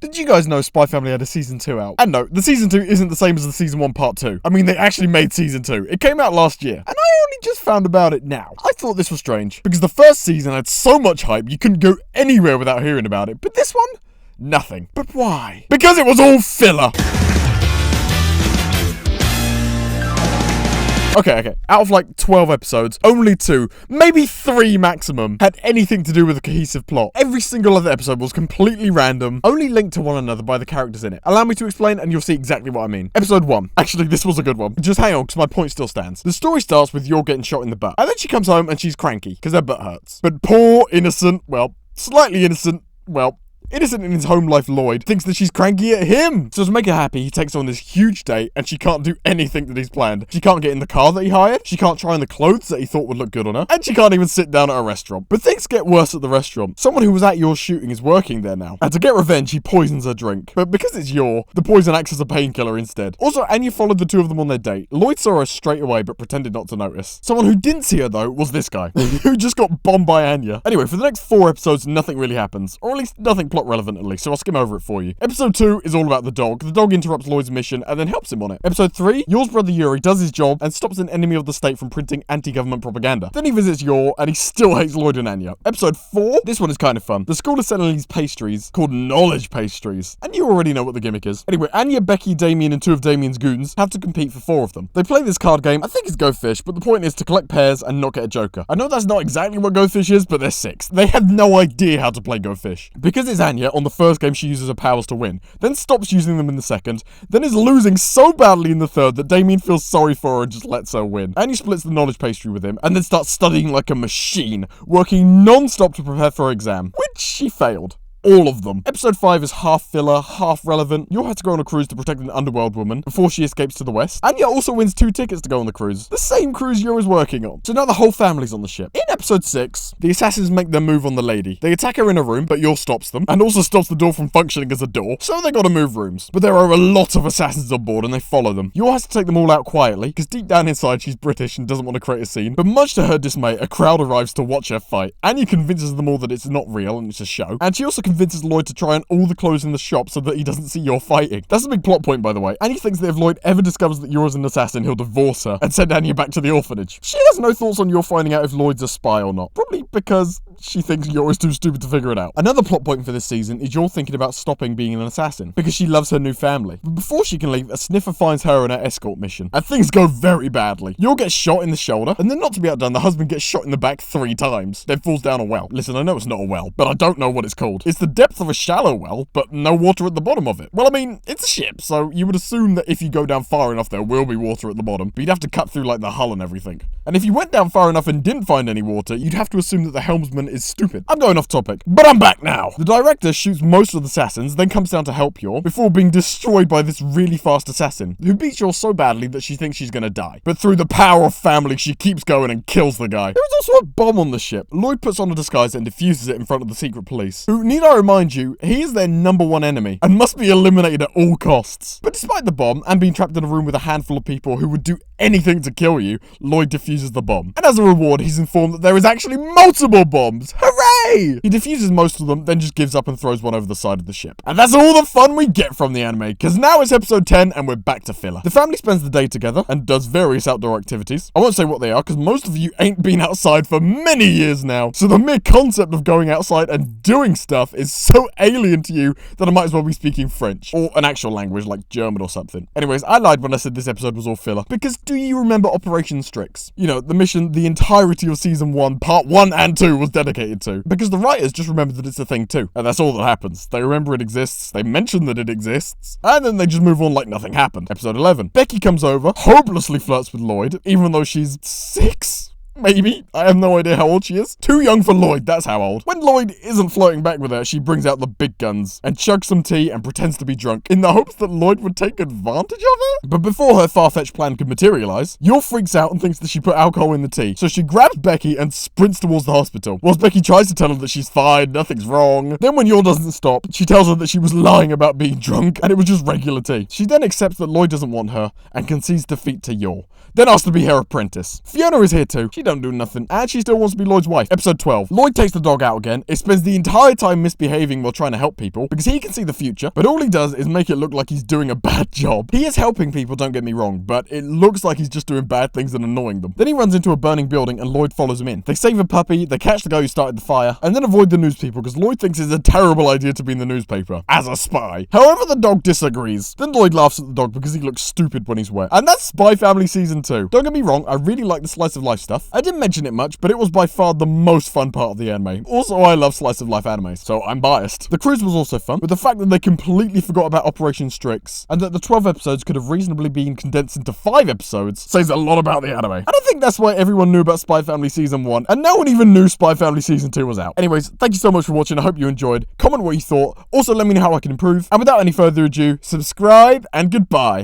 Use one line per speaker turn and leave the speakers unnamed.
Did you guys know Spy Family had a season 2 out? And no, the season 2 isn't the same as the season 1 part 2. I mean, they actually made season 2. It came out last year, and I only just found about it now. I thought this was strange, because the first season had so much hype you couldn't go anywhere without hearing about it, but this one? Nothing. But why? Because it was all filler! Okay. Out of like 12 episodes, only 2, maybe 3 maximum, had anything to do with a cohesive plot. Every single other episode was completely random, only linked to one another by the characters in it. Allow me to explain and you'll see exactly what I mean. Episode 1. Actually, this was a good one. Just hang on, because my point still stands. The story starts with Yor getting shot in the butt. And then she comes home and she's cranky, because her butt hurts. But poor, innocent, well, slightly innocent, well, innocent in his home life Lloyd thinks that she's cranky at him. So to make her happy, he takes her on this huge date and she can't do anything that he's planned. She can't get in the car that he hired, she can't try on the clothes that he thought would look good on her, and she can't even sit down at a restaurant. But things get worse at the restaurant. Someone who was at Yor's shooting is working there now, and to get revenge, he poisons her drink. But because it's Yor, the poison acts as a painkiller instead. Also, Anya followed the two of them on their date. Lloyd saw her straight away but pretended not to notice. Someone who didn't see her though was this guy, who just got bombed by Anya. Anyway, for the next 4 episodes, nothing really happens, or at least nothing plot relevant at least, so I'll skim over it for you. Episode 2 is all about the dog. The dog interrupts Lloyd's mission and then helps him on it. Episode 3, Yor's brother Yuri does his job and stops an enemy of the state from printing anti-government propaganda. Then he visits Yor and he still hates Lloyd and Anya. Episode 4, this one is kind of fun. The school is selling these pastries called knowledge pastries, and you already know what the gimmick is. Anyway, Anya, Becky, Damien and 2 of Damien's goons have to compete for 4 of them. They play this card game, I think it's Go Fish, but the point is to collect pairs and not get a joker. I know that's not exactly what Go Fish is, but they're 6. They have no idea how to play Go Fish. Because it's Anya, on the first game she uses her powers to win, then stops using them in the second, then is losing so badly in the third that Damien feels sorry for her and just lets her win. Anya splits the knowledge pastry with him, and then starts studying like a machine, working non-stop to prepare for her exam, which she failed. All of them. Episode 5 is half filler, half relevant. Yor had to go on a cruise to protect an underworld woman before she escapes to the west. Anya also wins 2 tickets to go on the cruise. The same cruise Yor is working on. So now the whole family's on the ship. In episode 6, the assassins make their move on the lady. They attack her in a room, but Yor stops them, and also stops the door from functioning as a door. So they gotta move rooms. But there are a lot of assassins on board, and they follow them. Yor has to take them all out quietly, because deep down inside she's British and doesn't want to create a scene. But much to her dismay, a crowd arrives to watch her fight. Anya convinces them all that it's not real and it's a show. And she also convinces Lloyd to try on all the clothes in the shop so that he doesn't see Yor fighting. That's a big plot point, by the way. Anya thinks that if Lloyd ever discovers that Yor is an assassin, he'll divorce her and send Anya back to the orphanage. She has no thoughts on Yor finding out if Lloyd's a spy or not. Probably because she thinks Yor is too stupid to figure it out. Another plot point for this season is Yor thinking about stopping being an assassin because she loves her new family. But before she can leave, a sniffer finds her on her escort mission, and things go very badly. Yor gets shot in the shoulder, and then not to be outdone, the husband gets shot in the back 3 times, then falls down a well. Listen, I know it's not a well, but I don't know what it's called. It's the depth of a shallow well, but no water at the bottom of it. Well, I mean, it's a ship, so you would assume that if you go down far enough, there will be water at the bottom, but you'd have to cut through like the hull and everything. And if you went down far enough and didn't find any water, you'd have to assume that the helmsman is stupid. I'm going off topic, but I'm back now. The director shoots most of the assassins, then comes down to help Yor, before being destroyed by this really fast assassin, who beats Yor so badly that she thinks she's gonna die. But through the power of family, she keeps going and kills the guy. There is also a bomb on the ship. Lloyd puts on a disguise and defuses it in front of the secret police, who, need I remind you, he is their #1 enemy, and must be eliminated at all costs. But despite the bomb, and being trapped in a room with a handful of people who would do anything to kill you, Lloyd defuses the bomb. And as a reward, he's informed that there is actually multiple bombs. Hooray! He defuses most of them, then just gives up and throws one over the side of the ship. And that's all the fun we get from the anime, because now it's episode 10 and we're back to filler. The family spends the day together and does various outdoor activities. I won't say what they are, because most of you ain't been outside for many years now. So the mere concept of going outside and doing stuff is so alien to you that I might as well be speaking French, or an actual language like German or something. Anyways, I lied when I said this episode was all filler, because do you remember Operation Strix? You know, the mission the entirety of season 1, part 1 and 2 was dedicated to. Because the writers just remember that it's a thing too, and that's all that happens. They remember it exists, they mention that it exists, and then they just move on like nothing happened. Episode 11. Becky comes over, hopelessly flirts with Lloyd, even though she's 6. Maybe. I have no idea how old she is. Too young for Lloyd, that's how old. When Lloyd isn't flirting back with her, she brings out the big guns and chugs some tea and pretends to be drunk in the hopes that Lloyd would take advantage of her. But before her far-fetched plan could materialize, Yor freaks out and thinks that she put alcohol in the tea. So she grabs Becky and sprints towards the hospital, whilst Becky tries to tell her that she's fine, nothing's wrong. Then when Yor doesn't stop, she tells her that she was lying about being drunk and it was just regular tea. She then accepts that Lloyd doesn't want her and concedes defeat to Yor, then asks to be her apprentice. Fiona is here too. She don't do nothing, and she still wants to be Lloyd's wife. Episode 12. Lloyd takes the dog out again. It spends the entire time misbehaving while trying to help people, because he can see the future, but all he does is make it look like he's doing a bad job. He is helping people, don't get me wrong, but it looks like he's just doing bad things and annoying them. Then he runs into a burning building and Lloyd follows him in. They save a puppy, they catch the guy who started the fire, and then avoid the news people because Lloyd thinks it's a terrible idea to be in the newspaper as a spy. However, the dog disagrees. Then Lloyd laughs at the dog because he looks stupid when he's wet. And that's Spy Family Season 2. Don't get me wrong, I really like the slice of life stuff. I didn't mention it much, but it was by far the most fun part of the anime. Also, I love slice of life animes, so I'm biased. The cruise was also fun, with the fact that they completely forgot about Operation Strix, and that the 12 episodes could have reasonably been condensed into 5 episodes, says a lot about the anime. And I think that's why everyone knew about Spy Family Season 1, and no one even knew Spy Family Season 2 was out. Anyways, thank you so much for watching, I hope you enjoyed. Comment what you thought, also let me know how I can improve, and without any further ado, subscribe, and goodbye.